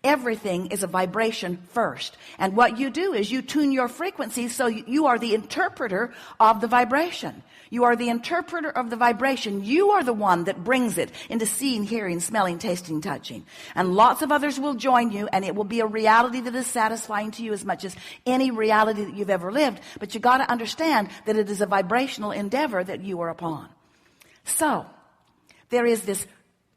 Everything is a vibration first. And what you do is you tune your frequencies so you are the interpreter of the vibration. You are the interpreter of the vibration. You are the one that brings it into seeing, hearing, smelling, tasting, touching. And lots of others will join you, and it will be a reality that is satisfying to you as much as any reality that you've ever lived. But you got to understand that it is a vibrational endeavor that you are upon. So there is this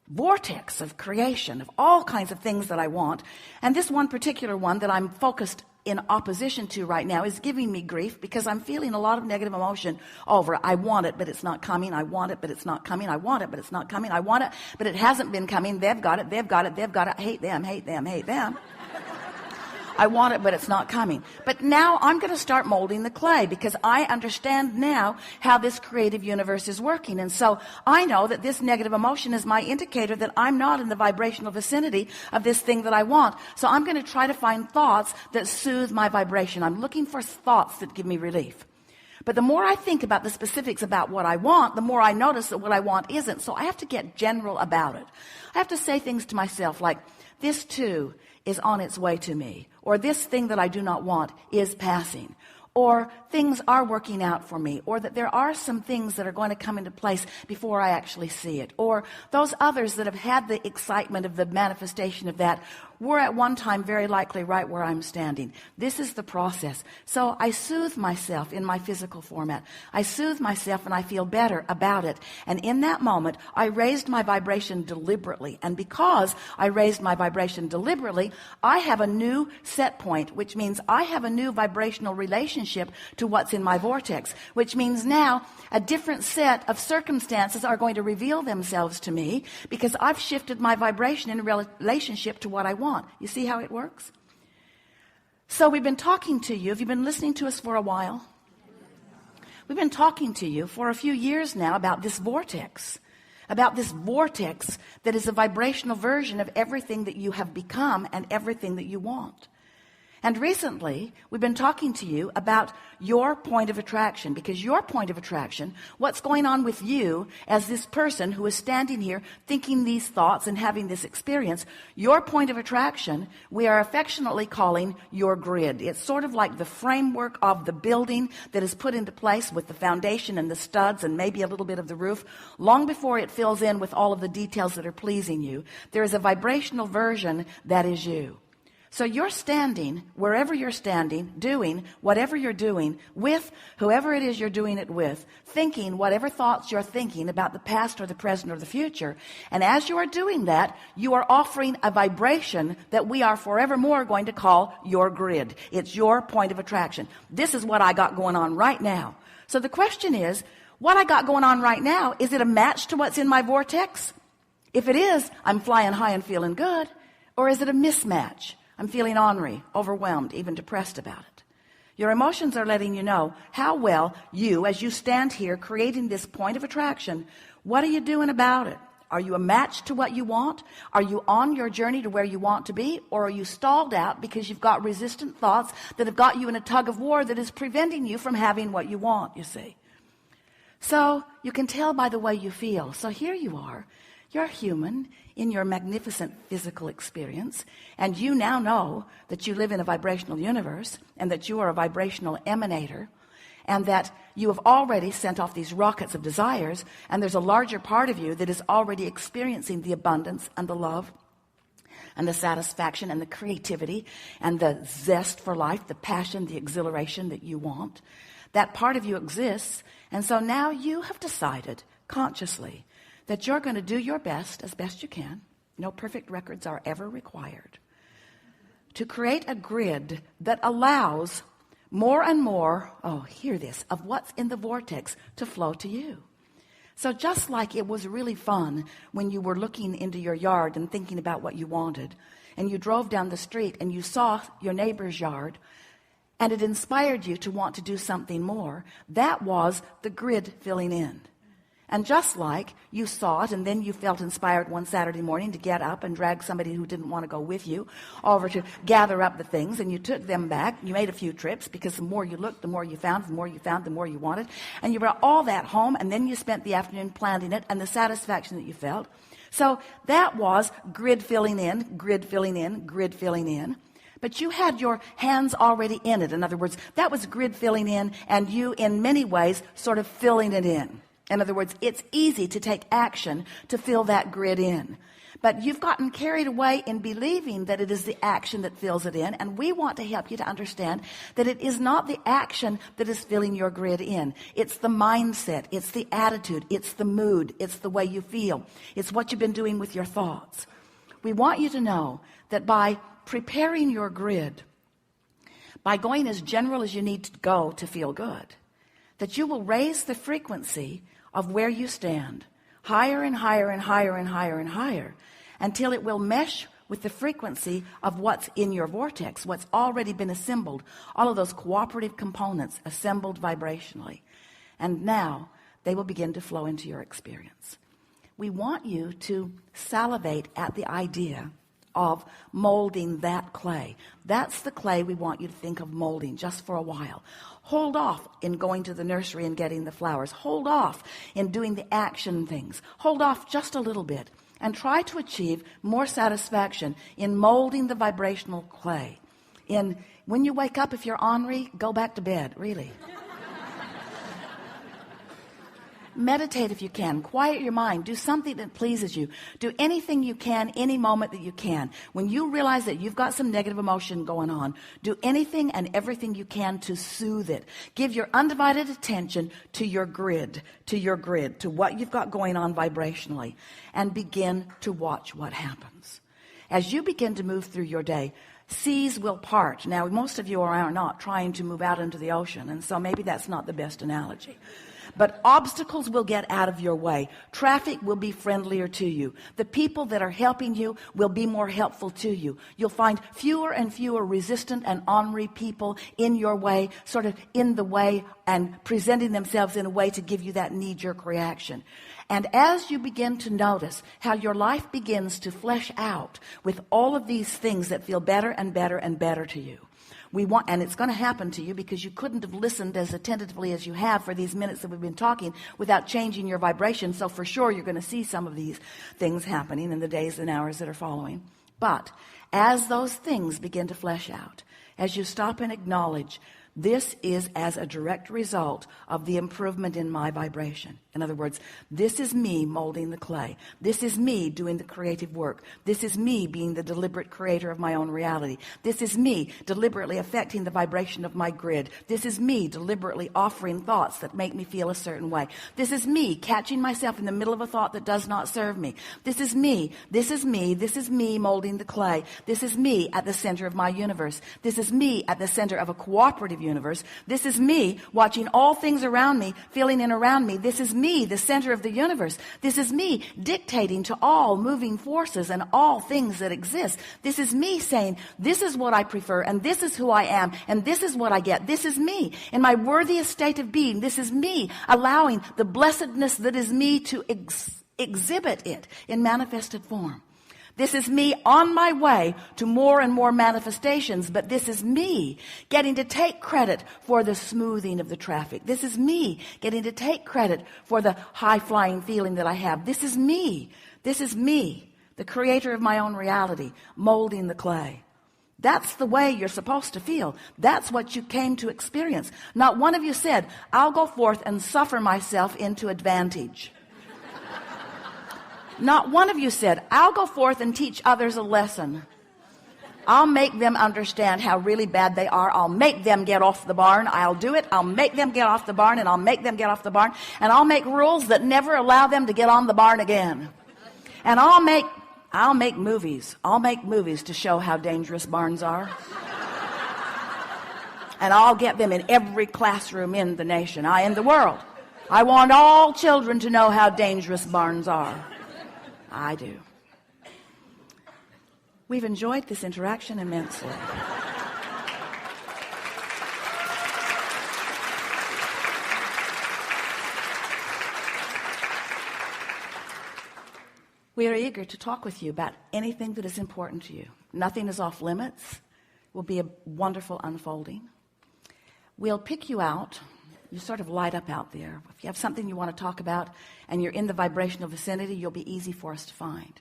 vortex of creation of all kinds of things that I want. And this one particular one that I'm focused in opposition to right now is giving me grief because I'm feeling a lot of negative emotion over it. I want it, but it's not coming. I want it, but it's not coming. I want it, but it's not coming. I want it, but it hasn't been coming. They've got it. They've got it. They've got it. Hate them, hate them, hate them. I want it, but it's not coming. But now I'm going to start molding the clay because I understand now how this creative universe is working. And so I know that this negative emotion is my indicator that I'm not in the vibrational vicinity of this thing that I want. So I'm going to try to find thoughts that soothe my vibration. I'm looking for thoughts that give me relief. But the more I think about the specifics about what I want, the more I notice that what I want isn't. So I have to get general about it. I have to say things to myself like, this too is on its way to me. Or this thing that I do not want is passing. Or things are working out for me. Or that there are some things that are going to come into place before I actually see it. Or those others that have had the excitement of the manifestation of that were at one time very likely right where I'm standing. This is the process. So I soothe myself in my physical format. I soothe myself and I feel better about it. And in that moment, I raised my vibration deliberately. And because I raised my vibration deliberately, I have a new set point, which means I have a new vibrational relationship to what's in my vortex, which means now a different set of circumstances are going to reveal themselves to me because I've shifted my vibration in relationship to what I want. You see how it works? So we've been talking to you. Have you been listening to us for a while? We've been talking to you for a few years now about this vortex that is a vibrational version of everything that you have become and everything that you want. And recently, we've been talking to you about your point of attraction, because your point of attraction, what's going on with you as this person who is standing here thinking these thoughts and having this experience, your point of attraction, we are affectionately calling your grid. It's sort of like the framework of the building that is put into place with the foundation and the studs and maybe a little bit of the roof. Long before it fills in with all of the details that are pleasing you, there is a vibrational version that is you. So you're standing, wherever you're standing, doing whatever you're doing, with whoever it is you're doing it with, thinking whatever thoughts you're thinking about the past or the present or the future. And as you are doing that, you are offering a vibration that we are forevermore going to call your grid. It's your point of attraction. This is what I got going on right now. So the question is, what I got going on right now, is it a match to what's in my vortex? If it is, I'm flying high and feeling good. Or is it a mismatch? I'm feeling ornery, overwhelmed, even depressed about it. Your emotions are letting you know how well you, as you stand here creating this point of attraction, what are you doing about it? Are you a match to what you want? Are you on your journey to where you want to be? Or are you stalled out because you've got resistant thoughts that have got you in a tug of war that is preventing you from having what you want, you see? So you can tell by the way you feel. So here you are. You're human in your magnificent physical experience, and you now know that you live in a vibrational universe and that you are a vibrational emanator, and that you have already sent off these rockets of desires, and there's a larger part of you that is already experiencing the abundance and the love and the satisfaction and the creativity and the zest for life, the passion, the exhilaration that you want. That part of you exists, and so now you have decided consciously that you're going to do your best, as best you can. No perfect records are ever required. To create a grid that allows more and more, hear this, of what's in the vortex to flow to you. So just like it was really fun when you were looking into your yard and thinking about what you wanted, and you drove down the street and you saw your neighbor's yard, and it inspired you to want to do something more, that was the grid filling in. And just like you saw it and then you felt inspired one Saturday morning to get up and drag somebody who didn't want to go with you over to gather up the things, and you took them back, you made a few trips because the more you looked, the more you found, the more you found, the more you wanted, and you brought all that home, and then you spent the afternoon planting it and the satisfaction that you felt. So that was grid filling in, grid filling in, grid filling in. But you had your hands already in it. In other words, that was grid filling in, and you, in many ways, sort of filling it in. In other words, it's easy to take action to fill that grid in. But you've gotten carried away in believing that it is the action that fills it in. And we want to help you to understand that it is not the action that is filling your grid in. It's the mindset. It's the attitude. It's the mood. It's the way you feel. It's what you've been doing with your thoughts. We want you to know that by preparing your grid, by going as general as you need to go to feel good, that you will raise the frequency of where you stand higher and higher and higher and higher and higher, until it will mesh with the frequency of what's in your vortex, what's already been assembled, all of those cooperative components assembled vibrationally. And now they will begin to flow into your experience. We want you to salivate at the idea of molding that clay. That's the clay we want you to think of molding just for a while. Hold off in going to the nursery and getting the flowers. Hold off in doing the action things. Hold off just a little bit and try to achieve more satisfaction in molding the vibrational clay. When you wake up, if you're ornery, go back to bed, really. Meditate if you can. Quiet your mind. Do something that pleases you. Do anything you can, any moment that you can. When you realize that you've got some negative emotion going on, do anything and everything you can to soothe it. Give your undivided attention to your grid, to what you've got going on vibrationally, and begin to watch what happens. As you begin to move through your day, seas will part. Now, most of you are not trying to move out into the ocean, and so maybe that's not the best analogy. But obstacles will get out of your way. Traffic will be friendlier to you. The people that are helping you will be more helpful to you. You'll find fewer and fewer resistant and ornery people in your way, sort of in the way and presenting themselves in a way to give you that knee-jerk reaction. And as you begin to notice how your life begins to flesh out with all of these things that feel better and better and better to you, and it's going to happen to you because you couldn't have listened as attentively as you have for these minutes that we've been talking without changing your vibration. So for sure you're going to see some of these things happening in the days and hours that are following. But as those things begin to flesh out, as you stop and acknowledge, this is as a direct result of the improvement in my vibration. In other words, this is me molding the clay. This is me doing the creative work. This is me being the deliberate creator of my own reality. This is me deliberately affecting the vibration of my grid. This is me deliberately offering thoughts that make me feel a certain way. This is me catching myself in the middle of a thought that does not serve me. This is me. This is me. This is me molding the clay. This is me at the center of my universe. This is me at the center of a cooperative universe. This is me watching all things around me, feeling in around me. This is me, the center of the universe. This is me dictating to all moving forces and all things that exist. This is me saying, this is what I prefer, and this is who I am, and this is what I get. This is me in my worthiest state of being. This is me allowing the blessedness that is me to exhibit it in manifested form. This is me on my way to more and more manifestations, but this is me getting to take credit for the smoothing of the traffic. This is me getting to take credit for the high-flying feeling that I have. This is me. This is me, the creator of my own reality, molding the clay. That's the way you're supposed to feel. That's what you came to experience. Not one of you said, I'll go forth and suffer myself into advantage. Not one of you said, I'll go forth and teach others a lesson. I'll make them understand how really bad they are. I'll make them get off the barn. I'll do it. I'll make them get off the barn, and I'll make them get off the barn. And I'll make rules that never allow them to get on the barn again. And I'll make movies. I'll make movies to show how dangerous barns are. And I'll get them in every classroom in the nation, in the world. I want all children to know how dangerous barns are. I do. We've enjoyed this interaction immensely. We are eager to talk with you about anything that is important to you. Nothing is off limits. It will be a wonderful unfolding. We'll pick you out you sort of light up out there. If you have something you want to talk about and you're in the vibrational vicinity, you'll be easy for us to find.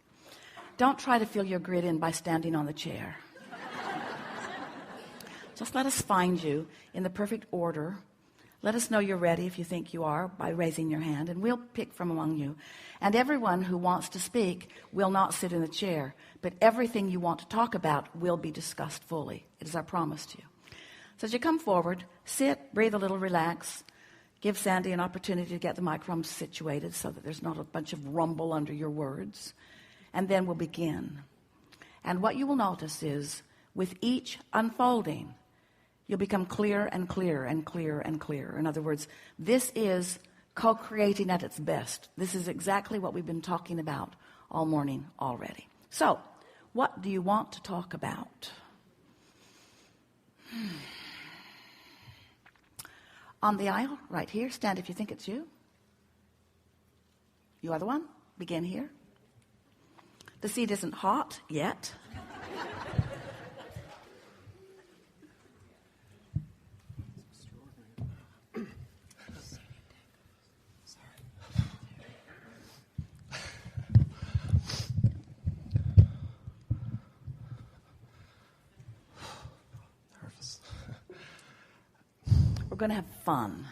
Don't try to fill your grid in by standing on the chair. Just let us find you in the perfect order. Let us know you're ready if you think you are by raising your hand, and we'll pick from among you. And everyone who wants to speak will not sit in the chair, but everything you want to talk about will be discussed fully. It is our promise to you. So as you come forward, sit, breathe a little, relax. Give Sandy an opportunity to get the microphone situated so that there's not a bunch of rumble under your words. And then we'll begin. And what you will notice is, with each unfolding, you'll become clearer and clearer and clearer and clearer. In other words, this is co-creating at its best. This is exactly what we've been talking about all morning already. So, what do you want to talk about? On the aisle, right here. Stand if you think it's you. You are the one. Begin here. The seat isn't hot yet. We're going to have fun.